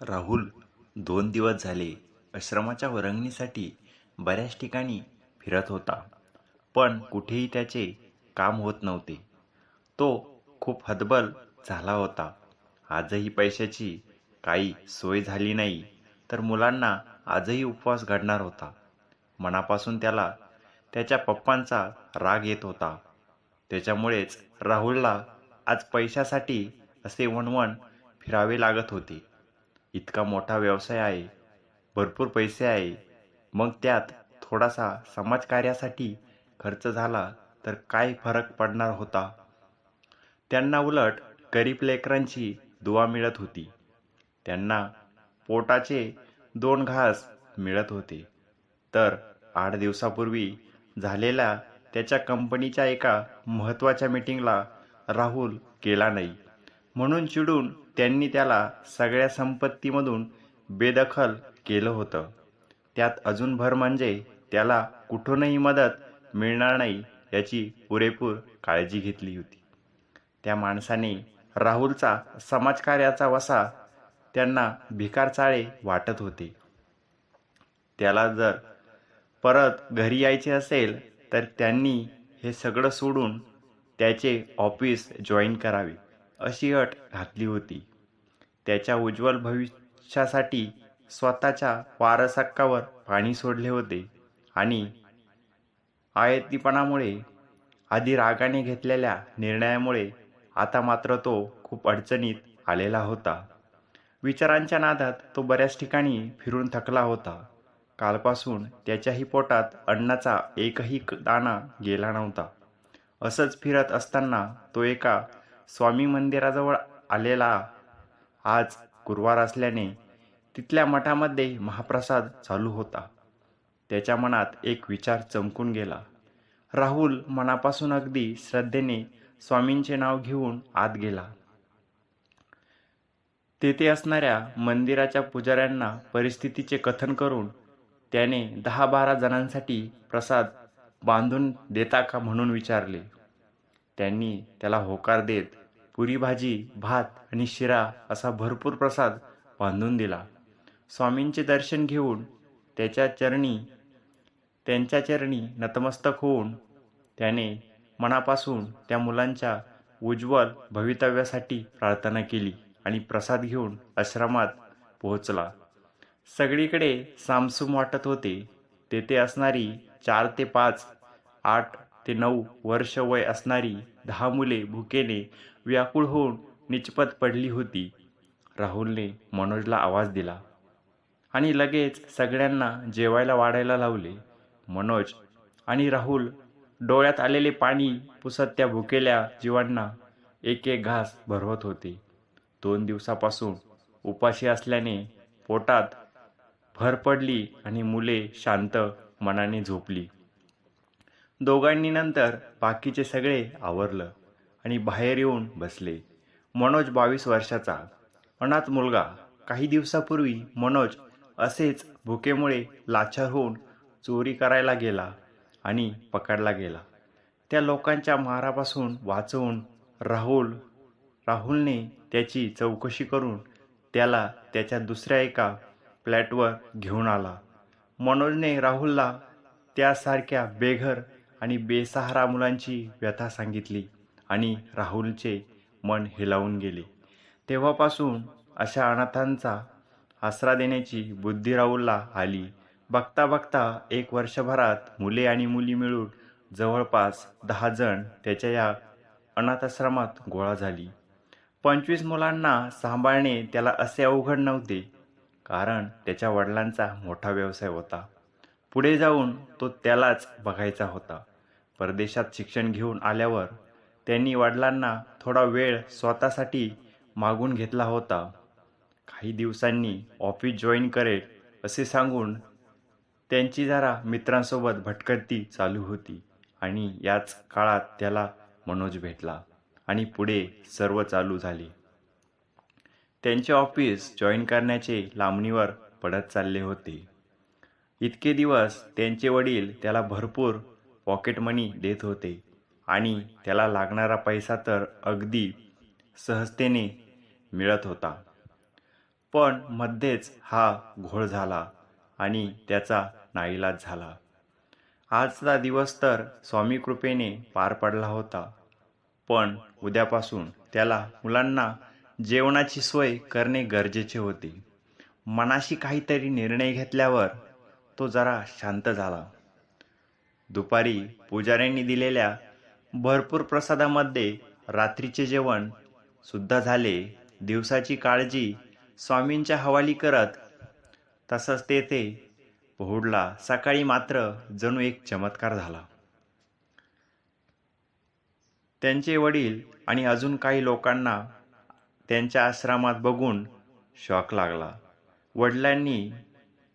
राहुल 2 दिवस झाले आश्रमाच्या वर्गणीसाठी बऱ्याच ठिकाणी फिरत होता, पण कुठेही त्याचे काम होत नव्हते. तो खूप हतबल झाला होता. आजही पैशाची काही सोय झाली नाही, तर मुलांना आजही उपवास घडणार होता. मनापासून त्याला त्याच्या पप्पांचा राग येत होता. त्याच्यामुळेच राहुलला आज पैशासाठी असे वणवण फिरावे लागत होते. इतका मोठा व्यवसाय आहे, भरपूर पैसे आहे, मग त्यात थोडासा समाजकार्यासाठी खर्च झाला तर काय फरक पडणार होता? त्यांना उलट गरीब लेकरांची दुवा मिळत होती. त्यांना पोटाचे 2 घास मिळत होते. तर 8 दिवसापूर्वी झालेल्या त्याच्या कंपनीच्या एका महत्त्वाच्या मीटिंगला राहुल गेला नाही. म्हणून चिडून त्यांनी त्याला सगळ्या संपत्तीमधून बेदखल केलं होतं. त्यात अजून भर म्हणजे त्याला कुठूनही मदत मिळणार नाही याची पुरेपूर काळजी घेतली होती. त्या माणसाने राहुलचा समाजकार्याचा वसा त्यांना भिकारचाळे वाटत होते. त्याला जर परत घरी यायचे असेल तर त्यांनी हे सगळं सोडून त्याचे ऑफिस जॉईन करावे अशी अट घातली होती. त्याच्या उज्ज्वल भविष्यासाठी स्वतःच्या वारसहक्कावर पाणी सोडले होते आणि आयतीपणामुळे आधी रागाने घेतलेल्या निर्णयामुळे आता मात्र तो खूप अडचणीत आलेला होता. विचारांच्या नादात तो बऱ्याच ठिकाणी फिरून थकला होता. कालपासून त्याच्याही पोटात अन्नाचा एकही दाणा गेला नव्हता. असंच फिरत असताना तो एका स्वामी मंदिराजवळ आलेला. आज गुरुवार असल्याने तिथल्या मठामध्ये महाप्रसाद चालू होता. त्याच्या मनात एक विचार चमकून गेला. राहुल मनापासून अगदी श्रद्धेने स्वामींचे नाव घेऊन आत गेला. तेथे असणाऱ्या मंदिराच्या पुजाऱ्यांना परिस्थितीचे कथन करून त्याने 10-12 जणांसाठी प्रसाद बांधून देता का म्हणून विचारले. त्यांनी त्याला होकार देत पुरी भाजी, भात आणि शिरा असा भरपूर प्रसाद बांधून दिला. स्वामींचे दर्शन घेऊन त्यांच्या चरणी नतमस्तक होऊन त्याने मनापासून त्या मुलांच्या उज्ज्वल भवितव्यासाठी प्रार्थना केली आणि प्रसाद घेऊन आश्रमात पोहोचला. सगळीकडे सामसूम वाटत होते. तेथे असणारी 4 ते 5, 8 ते 9 वर्ष वय असणारी 10 मुले भुकेने व्याकुळ होऊन निचपत पडली होती. राहुलने मनोजला आवाज दिला आणि लगेच सगळ्यांना जेवायला वाढायला लावले. मनोज आणि राहुल डोळ्यात आलेले पाणी पुसत त्या भुकेल्या जीवांना एक एक घास भरवत होते. 2 दिवसापासून उपाशी असल्याने पोटात भर पडली आणि मुले शांत मनाने झोपली. दोघांनी नंतर बाकीचे सगळे आवरलं आणि बाहेर येऊन बसले. मनोज 22 वर्षाचा अनाथ मुलगा. काही दिवसापूर्वी मनोज असेच भुकेमुळे लाचार होऊन चोरी करायला गेला आणि पकडला गेला. त्या लोकांच्या मारापासून वाचवून राहुलने त्याची चौकशी करून त्याला त्याच्या दुसऱ्या एका फ्लॅटवर घेऊन आला. मनोजने राहुलला त्यासारख्या बेघर आणि बेसहारा मुलांची व्यथा सांगितली आणि राहुलचे मन हेलावून गेले. तेव्हापासून अशा अनाथांचा आसरा देण्याची बुद्धी राहुलला आली. बघता बघता 1 वर्षभरात मुले आणि मुली मिळून जवळपास 10 जण त्याच्या या अनाथाश्रमात गोळा झाली. 25 मुलांना सांभाळणे त्याला असे अवघड नव्हते, कारण त्याच्या वडिलांचा मोठा व्यवसाय होता. पुढे जाऊन तो त्यालाच बघायचा होता. परदेशात शिक्षण घेऊन आल्यावर त्यांनी वडिलांना थोडा वेळ स्वतःसाठी मागून घेतला होता. काही दिवसांनी ऑफिस जॉईन करेल असे सांगून त्यांची जरा मित्रांसोबत भटकंती चालू होती आणि याच काळात त्याला मनोज भेटला आणि पुढे सर्व चालू झाले. त्यांचे ऑफिस जॉईन करण्याचे लांबणीवर पडत चालले होते. इतके दिवस त्यांचे वडील त्याला भरपूर पॉकेट मनी देत होते आणि त्याला लागणारा पैसा तर अगदी सहजतेने मिळत होता. पण मध्येच हा घोळ झाला आणि त्याचा नाईलाज झाला. आजचा दिवस तर स्वामी कृपेने पार पडला होता, पण उद्यापासून त्याला मुलांना जेवणाची सोय करणे गरजेचे होते. मनाशी काहीतरी निर्णय घेतल्यावर तो जरा शांत झाला. दुपारी पुजाऱ्यांनी दिलेल्या भरपूर प्रसादामध्ये रात्रीचे जेवण सुद्धा झाले. दिवसाची काळजी स्वामींच्या हवाली करत तसंच तेथे पहुडला. सकाळी मात्र जणू एक चमत्कार झाला. त्यांचे वडील आणि अजून काही लोकांना त्यांच्या आश्रमात बघून शॉक लागला. वडिलांनी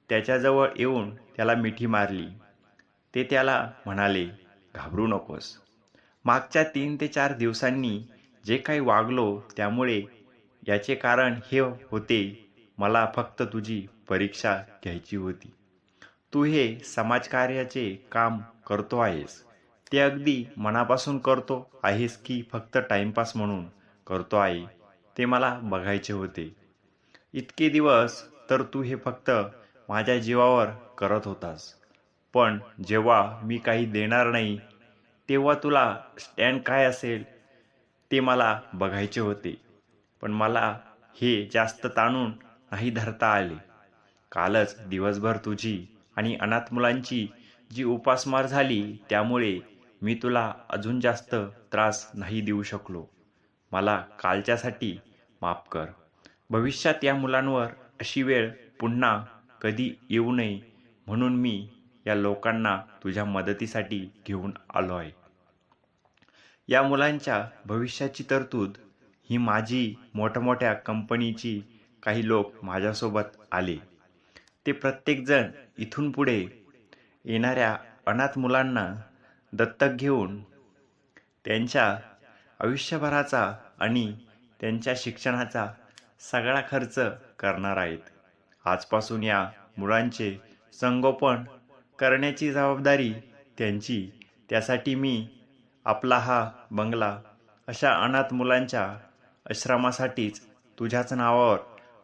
त्याच्याजवळ येऊन त्याला मिठी मारली. ते त्याला म्हणाले, "घाबरू नकोस. मागच्या 3 ते 4 दिवसांनी जे काही वागलो त्यामुळे याचे कारण हे होते. मला फक्त तुझी परीक्षा घ्यायची होती. तू हे समाजकार्याचे काम करतो आहेस, ते अगदी मनापासून करतो आहेस की फक्त टाइमपास म्हणून करतो आहे, ते मला बघायचे होते. इतके दिवस तर तू हे फक्त माझ्या जीवावर करत होतास. पण जेव्हा मी काही देणार नाही, तेव्हा तुला स्टँड काय असेल ते मला बघायचे होते. पण मला हे जास्त ताणून नाही धरता आले. कालच दिवसभर तुझी आणि अनाथ मुलांची जी उपासमार झाली त्यामुळे मी तुला अजून जास्त त्रास नाही देऊ शकलो. मला कालच्यासाठी माफ कर. भविष्यात या मुलांवर अशी वेळ पुन्हा कधी येऊ नये म्हणून मी या लोकांना तुझ्या मदतीसाठी घेऊन आलो आहे. या मुलांच्या भविष्याची तरतूद ही माझी मोठमोठ्या कंपनीची काही लोक माझ्यासोबत आले. ते प्रत्येकजण इथून पुढे येणाऱ्या अनाथ मुलांना दत्तक घेऊन त्यांच्या आयुष्यभराचा आणि त्यांच्या शिक्षणाचा सगळा खर्च करणार आहेत. आजपासून या मुलांचे संगोपन करण्याची जबाबदारी त्यांची. त्यासाठी मी आपला हा बंगला अशा अनाथ मुलांच्या आश्रमासाठीच तुझ्याच नावावर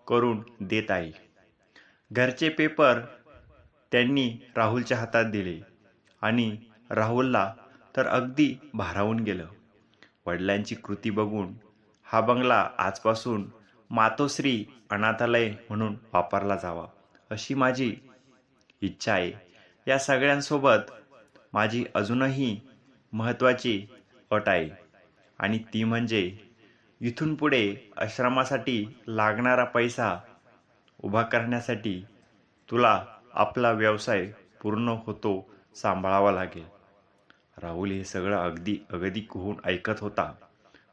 करून देत आहे. घरचे पेपर त्यांनी राहुलच्या हातात दिले आणि राहुलला तर अगदी भारावून गेलं. वडिलांची कृती बघून हा बंगला आजपासून मातोश्री अनाथालय म्हणून वापरला जावा अशी माझी इच्छा आहे. या सगळ्यांसोबत माझी अजूनही महत्त्वाची अट आहे आणि ती म्हणजे इथून पुढे आश्रमासाठी लागणारा पैसा उभा करण्यासाठी तुला आपला व्यवसाय पूर्ण होतो सांभाळावा लागेल. राहुल हे सगळं अगदी अगतिक होऊन ऐकत होता.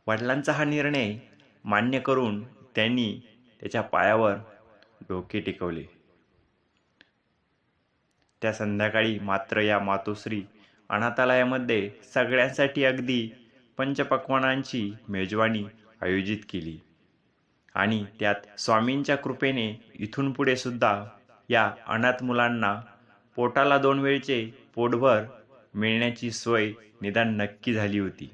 वडिलांचा हा निर्णय मान्य करून त्यांनी त्याच्या पायावर डोके टेकवले. त्या संध्याकाळी मात्र या मातोश्री अनाथालयामध्ये सगळ्यांसाठी अगदी पंचपक्वान्नांची मेजवानी आयोजित केली आणि त्यात स्वामींच्या कृपेने इथून पुढे सुद्धा या अनाथ मुलांना पोटाला 2 वेळचे पोटभर मिळण्याची सोय निदान नक्की झाली होती.